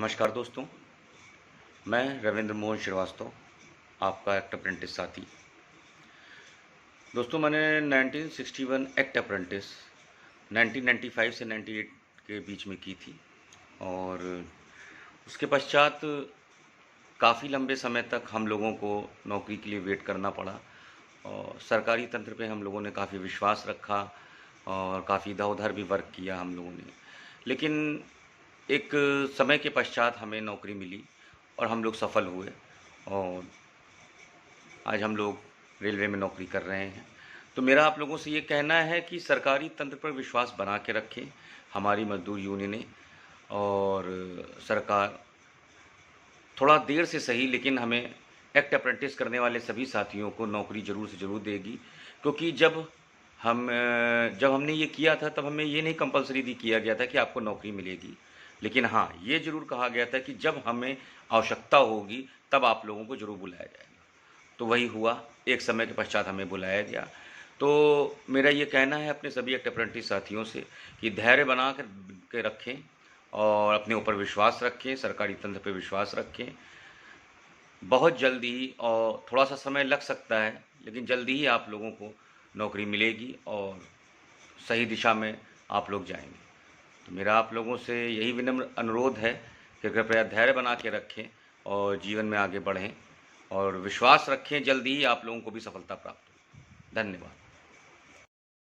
नमस्कार दोस्तों, मैं रविंद्र मोहन श्रीवास्तव, आपका एक्ट अप्रेंटिस साथी। दोस्तों, मैंने 1961 एक्ट अप्रेंटिस 1995 से 98 के बीच में की थी और उसके पश्चात काफ़ी लंबे समय तक हम लोगों को नौकरी के लिए वेट करना पड़ा और सरकारी तंत्र पे हम लोगों ने काफ़ी विश्वास रखा और काफ़ी इधर-उधर भी वर्क किया हम लोगों ने। लेकिन एक समय के पश्चात हमें नौकरी मिली और हम लोग सफल हुए और आज हम लोग रेलवे में नौकरी कर रहे हैं। तो मेरा आप लोगों से ये कहना है कि सरकारी तंत्र पर विश्वास बना के रखें, हमारी मज़दूर यूनियनें और सरकार थोड़ा देर से सही लेकिन हमें एक्ट अप्रेंटिस करने वाले सभी साथियों को नौकरी ज़रूर से ज़रूर देगी। क्योंकि जब हमने ये किया था तब हमें ये नहीं कंपल्सरी किया गया था कि आपको नौकरी मिलेगी। लेकिन हाँ, ये ज़रूर कहा गया था कि जब हमें आवश्यकता होगी तब आप लोगों को ज़रूर बुलाया जाएगा। तो वही हुआ, एक समय के पश्चात हमें बुलाया गया। तो मेरा ये कहना है अपने सभी एक्ट अप्रेंटिस साथियों से कि धैर्य बना कर के रखें और अपने ऊपर विश्वास रखें, सरकारी तंत्र पे विश्वास रखें। बहुत जल्दी और थोड़ा-सा समय लग सकता है, लेकिन जल्दी ही आप लोगों को नौकरी मिलेगी और सही दिशा में आप लोग जाएँगे। तो मेरा आप लोगों से यही विनम्र अनुरोध है कि कृपया धैर्य बना के रखें और जीवन में आगे बढ़ें और विश्वास रखें, जल्दी ही आप लोगों को भी सफलता प्राप्त होगी। धन्यवाद।